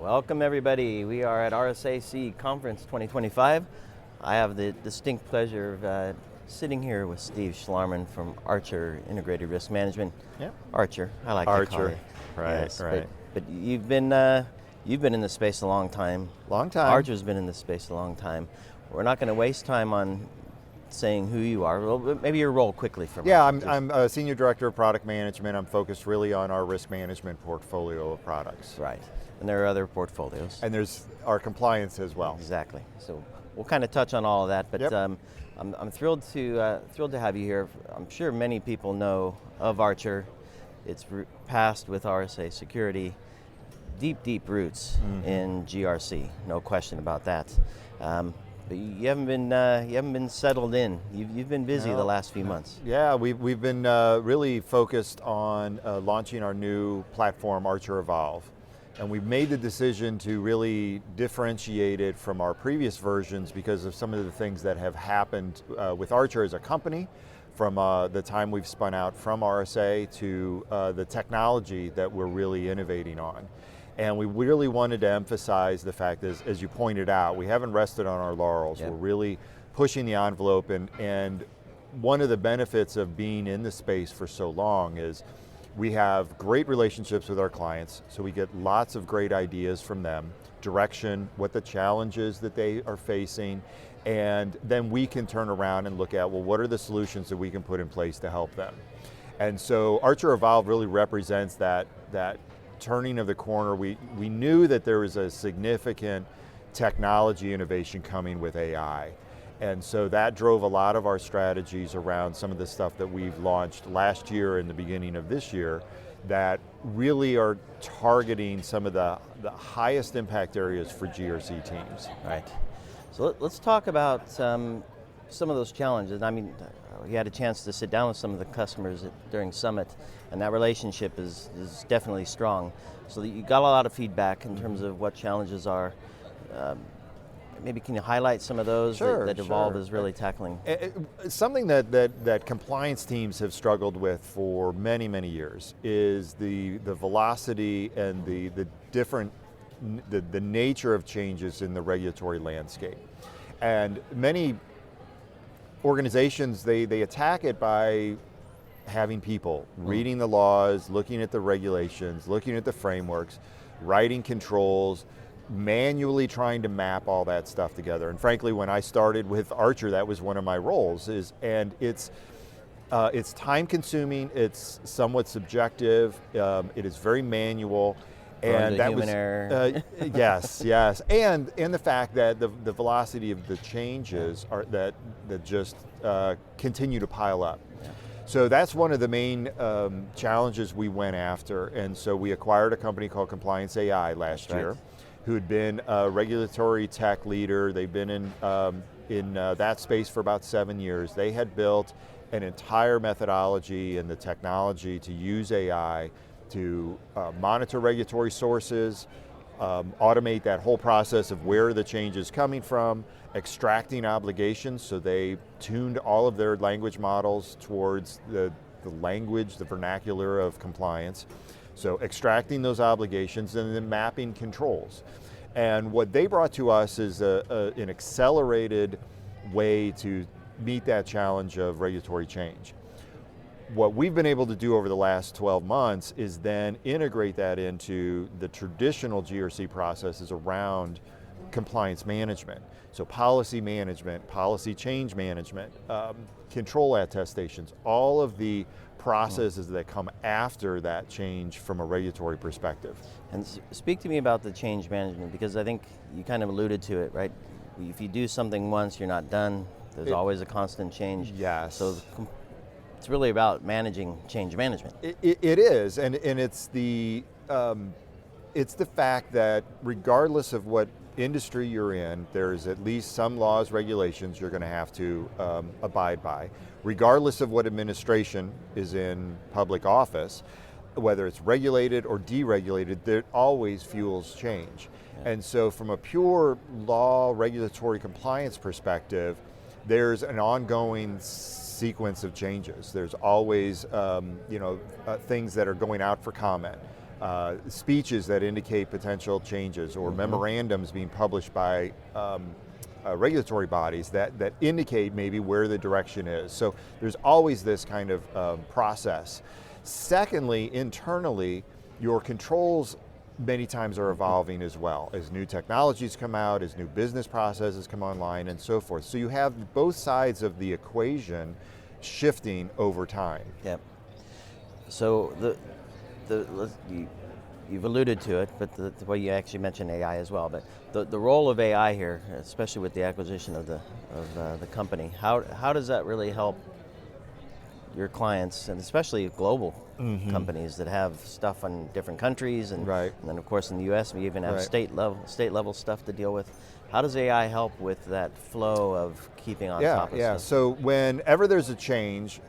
Welcome everybody. We are at RSAC Conference 2025. I have the distinct pleasure of sitting here with Steve Schlarman from Archer Integrated Risk Management. Yep. Archer, I like Archer. to call it. Right, yes, right. But you've been in this space a long time. Long time. Archer's been in this space a long time. We're not going to waste time on saying who you are. Well, maybe your role quickly for me. Yeah, I'm a Senior Director of Product Management. I'm focused really on our risk management portfolio of products. Right. And there are other portfolios. And there's our compliance as well. Exactly. So we'll kind of touch on all of that, but Yep. I'm thrilled to have you here. I'm sure many people know of Archer. It's passed with RSA security, deep roots in GRC. No question about that. But you haven't been settled in. You've been busy the last few months. Yeah, we've been really focused on launching our new platform, Archer Evolv. And we've made the decision to really differentiate it from our previous versions because of some of the things that have happened with Archer as a company, from the time we've spun out from RSA to the technology that we're really innovating on. And we really wanted to emphasize the fact that, as you pointed out, we haven't rested on our laurels. Yep. We're really pushing the envelope, and one of the benefits of being in the space for so long is we have great relationships with our clients, so we get lots of great ideas from them, direction, what the challenges that they are facing, and then we can turn around and look at, well, what are the solutions that we can put in place to help them? And so Archer Evolv really represents that turning of the corner. We knew that there was a significant technology innovation coming with AI. And so that drove a lot of our strategies around some of the stuff that we've launched last year and the beginning of this year that really are targeting some of the highest impact areas for GRC teams. Right. So let's talk about some of those challenges. I mean, we had a chance to sit down with some of the customers during Summit, and that relationship is definitely strong. So you got a lot of feedback in terms of what challenges are. Maybe can you highlight some of those that Evolv is really tackling? Something that compliance teams have struggled with for many years is the velocity and the nature of changes in the regulatory landscape. And many organizations, they attack it by having people reading the laws, looking at the regulations, looking at the frameworks, writing controls, manually trying to map all that stuff together. And frankly, when I started with Archer, that was one of my roles. And it's time consuming, it's somewhat subjective, it is very manual. And that was error. Yes, and the fact that the velocity of the changes are that just continue to pile up. Yeah. So that's one of the main challenges we went after, and so we acquired a company called Compliance.ai last year, who had been a regulatory tech leader. They've been in that space for about 7 years. They had built an entire methodology and the technology to use AI to monitor regulatory sources, automate that whole process of where the change is coming from, extracting obligations, so they tuned all of their language models towards the language, the vernacular of compliance. So extracting those obligations and then mapping controls. And what they brought to us is an accelerated way to meet that challenge of regulatory change. What we've been able to do over the last 12 months is then integrate that into the traditional GRC processes around compliance management. So policy management, policy change management, control attestations, all of the processes that come after that change from a regulatory perspective. And speak to me about the change management, because I think you kind of alluded to it, right? If you do something once, you're not done. There's always a constant change. Yes. So it's really about managing change management. It is, and it's the fact that regardless of what industry you're in, there's at least some laws, regulations you're going to have to abide by. Regardless of what administration is in public office, whether it's regulated or deregulated, there always fuels change. Yeah. And so from a pure law regulatory compliance perspective, there's an ongoing sequence of changes. There's always things that are going out for comment. speeches that indicate potential changes, or memorandums being published by regulatory bodies that indicate maybe where the direction is. So there's always this kind of process. Secondly, internally, your controls many times are evolving as well, as new technologies come out, as new business processes come online, and so forth. So you have both sides of the equation shifting over time. Yep. So you've alluded to it, but the way you actually mentioned AI as well. But the role of AI here, especially with the acquisition of the company, how does that really help your clients, and especially global companies that have stuff in different countries, and then of course in the U.S. we even have state level stuff to deal with. How does AI help with that flow of keeping on top of stuff? So whenever there's a change,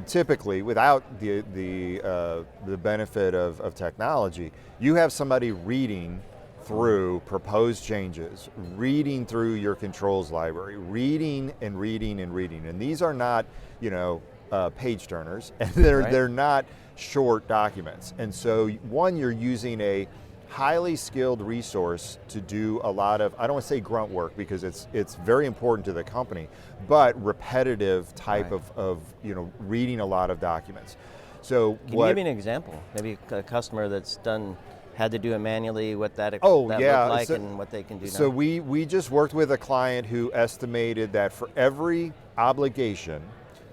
typically without the benefit of technology, you have somebody reading through proposed changes, reading through your controls library, reading and reading and reading. And these are not, page turners, and they're not short documents. And so one, you're using a highly skilled resource to do a lot of, I don't want to say grunt work because it's very important to the company, but repetitive type of reading a lot of documents. So can you give me an example? Maybe a customer that's had to do it manually, what that looked like, and what they can do now. So we just worked with a client who estimated that for every obligation,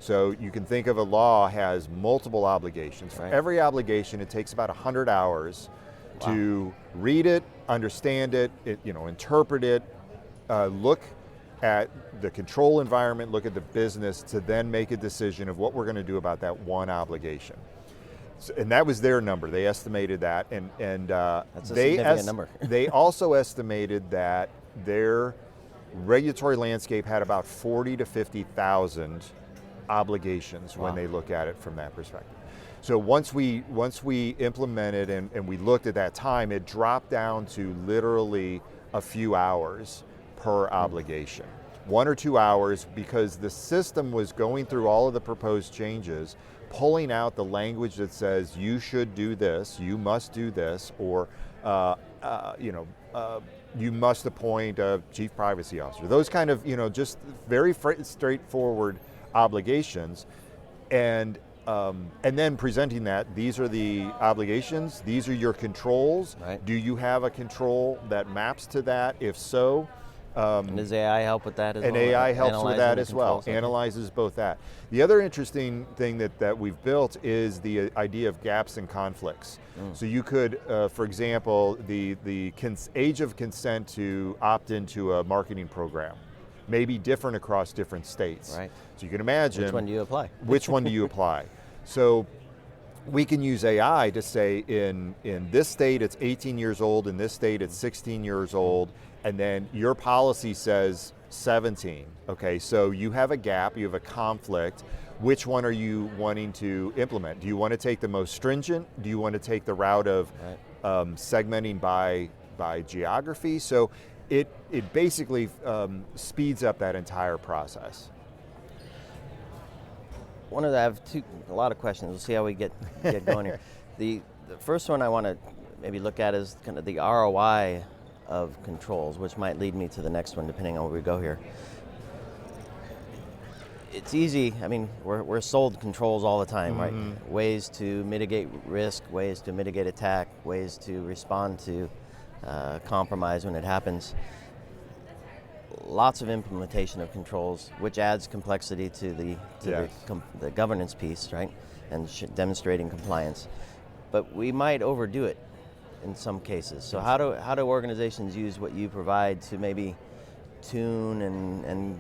so you can think of a law has multiple obligations. For every obligation, it takes about 100 hours to read it, understand it, interpret it, look at the control environment, look at the business, to then make a decision of what we're going to do about that one obligation. So, and that was their number. They estimated that, and that's a significant number. They also estimated that their regulatory landscape had about 40 to 50,000 obligations when they look at it from that perspective. So once we implemented and we looked at that time, it dropped down to literally a few hours per obligation. 1 or 2 hours, because the system was going through all of the proposed changes, pulling out the language that says you should do this, you must do this, or you must appoint a chief privacy officer. Those kind of just very straightforward obligations, and then presenting that these are the obligations, these are your controls. Do you have a control that maps to that? If so, and does AI help with that as well? And AI helps with that as well, okay. Analyzes both that. The other interesting thing that we've built is the idea of gaps and conflicts. So you could, for example, the age of consent to opt into a marketing program may be different across different states. So you can imagine, which one do you apply? Which one do you apply? So we can use AI to say in this state it's 18 years old, in this state it's 16 years old, and then your policy says 17. Okay, so you have a gap, you have a conflict. Which one are you wanting to implement? Do you want to take the most stringent? Do you want to take the route of segmenting by geography? So it basically speeds up that entire process. I have a lot of questions. We'll see how we get going here. The first one I want to maybe look at is kind of the ROI of controls, which might lead me to the next one depending on where we go here. It's easy, we're sold controls all the time, right? Ways to mitigate risk, ways to mitigate attack, ways to respond to compromise when it happens. Lots of implementation of controls, which adds complexity to the governance piece, right? And demonstrating compliance. But we might overdo it in some cases. So how do organizations use what you provide to maybe tune and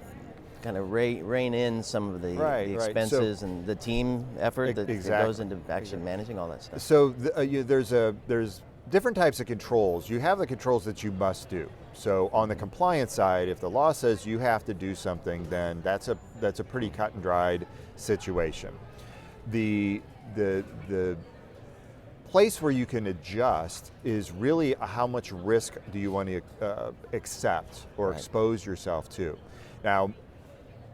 kind of rein in some of the expenses and the team effort that goes into actually managing all that stuff? So there's different types of controls. You have the controls that you must do. So on the compliance side, if the law says you have to do something, then that's a pretty cut and dried situation. The place where you can adjust is really how much risk do you want to accept or expose yourself to. Now,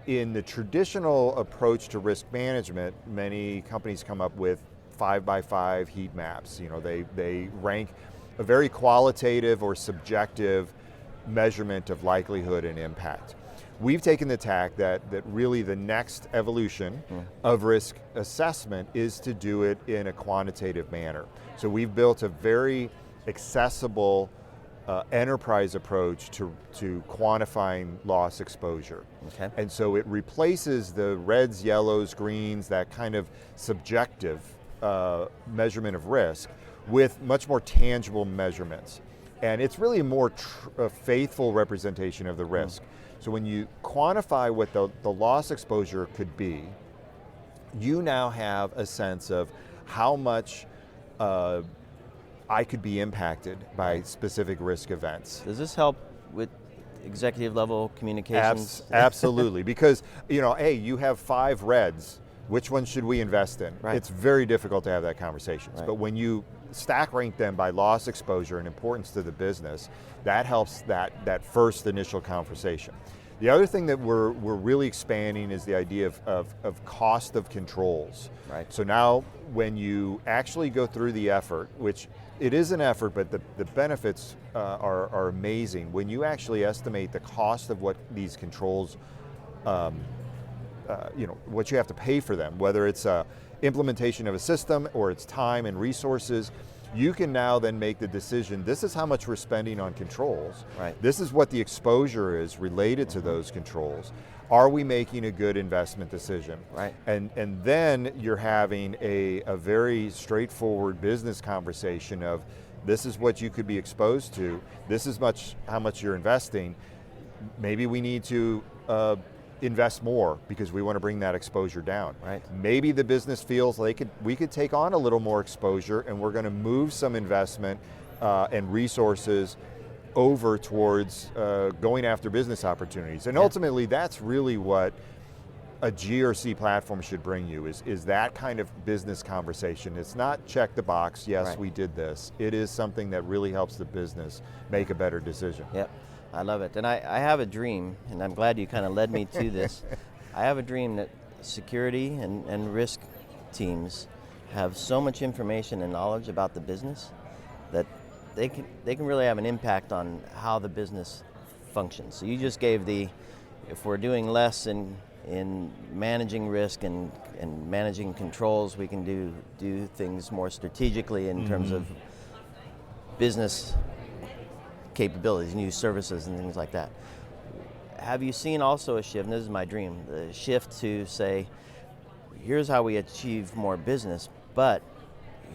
in the traditional approach to risk management, many companies come up with 5x5 heat maps. You know, they rank a very qualitative or subjective measurement of likelihood and impact. We've taken the tack that really the next evolution of risk assessment is to do it in a quantitative manner. So we've built a very accessible enterprise approach to quantifying loss exposure. Okay. And so it replaces the reds, yellows, greens, that kind of subjective measurement of risk with much more tangible measurements. And it's really a more faithful representation of the risk. So when you quantify what the loss exposure could be, you now have a sense of how much I could be impacted by specific risk events. Does this help with executive level communications? Absolutely, because hey, you have 5 reds. Which one should we invest in? Right. It's very difficult to have that conversation. Right. But when you stack rank them by loss exposure and importance to the business, that helps that first initial conversation. The other thing that we're really expanding is the idea of cost of controls. Right. So now when you actually go through the effort, which it is an effort, but the benefits are amazing. When you actually estimate the cost of what these controls what you have to pay for them, whether it's implementation of a system or it's time and resources, you can now then make the decision, this is how much we're spending on controls. Right. This is what the exposure is related to those controls. Are we making a good investment decision? Right. And then you're having a very straightforward business conversation of, this is what you could be exposed to, this is how much you're investing, maybe we need to invest more because we want to bring that exposure down. Right. Maybe the business feels we could take on a little more exposure and we're going to move some investment and resources over towards going after business opportunities. And ultimately that's really what a GRC platform should bring you, is that kind of business conversation. It's not check the box, yes, right. we did this. It is something that really helps the business make a better decision. Yep. I love it. And I have a dream, and I'm glad you kind of led me to this. I have a dream that security and risk teams have so much information and knowledge about the business that they can really have an impact on how the business functions. So you just gave if we're doing less in managing risk and managing controls, we can do things more strategically in terms of business capabilities, new services and things like that. Have you seen also a shift, and this is my dream, the shift to say, here's how we achieve more business, but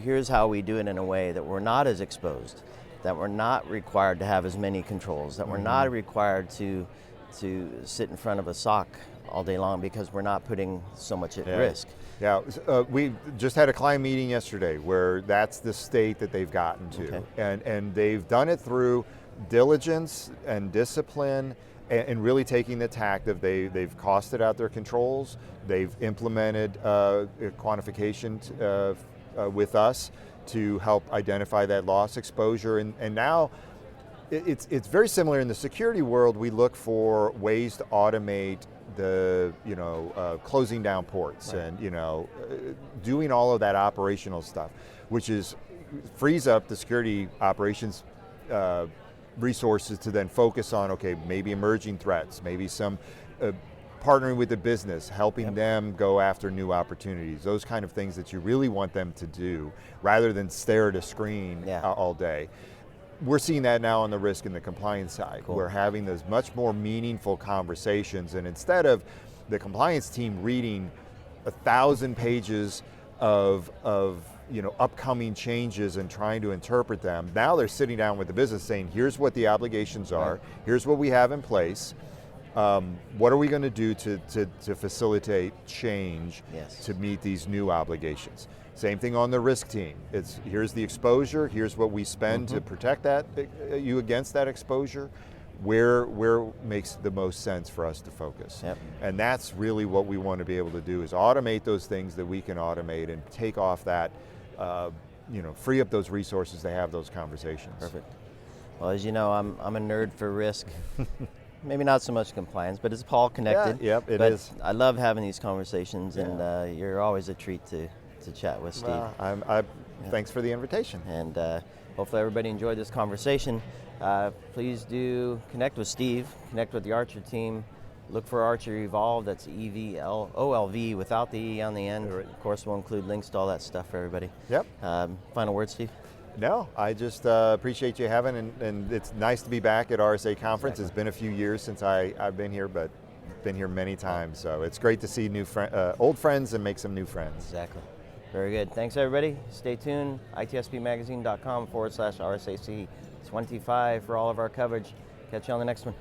here's how we do it in a way that we're not as exposed, that we're not required to have as many controls, that we're not required to sit in front of a SOC all day long because we're not putting so much at risk. Yeah, we just had a client meeting yesterday where that's the state that they've gotten to. Okay. And they've done it through diligence and discipline and really taking the tact of they've costed out their controls, they've implemented quantification with us to help identify that loss exposure, and now it's very similar in the security world. We look for ways to automate the closing down ports, right. And doing all of that operational stuff, which frees up the security operations resources to then focus on, okay, maybe emerging threats, maybe some partnering with the business, helping them go after new opportunities, those kind of things that you really want them to do rather than stare at a screen all day. We're seeing that now on the risk and the compliance side. Cool. We're having those much more meaningful conversations, and instead of the compliance team reading 1,000 pages of upcoming changes and trying to interpret them, now they're sitting down with the business saying, here's what the obligations are, right. Here's what we have in place, what are we going to do to facilitate change to meet these new obligations. Same thing on the risk team. Here's the exposure, here's what we spend to protect you against that exposure, where makes the most sense for us to focus. Yep. And that's really what we want to be able to do, is automate those things that we can automate and take off that, free up those resources to have those conversations. Perfect. Well, as you know, I'm a nerd for risk. Maybe not so much compliance, but it's all connected. Yeah, it is. I love having these conversations, and you're always a treat to to chat with Steve. Well, thanks for the invitation. And hopefully everybody enjoyed this conversation. Please do connect with Steve, connect with the Archer team. Look for Archer Evolv, that's EVOLV without the E on the end. Right. Of course, we'll include links to all that stuff for everybody. Yep. Final word, Steve? No, I just appreciate you having, and it's nice to be back at RSA Conference. Exactly. It's been a few years since I've been here, but been here many times, so it's great to see old friends and make some new friends. Exactly. Very good. Thanks, everybody. Stay tuned. itspmagazine.com/RSAC 25 for all of our coverage. Catch you on the next one.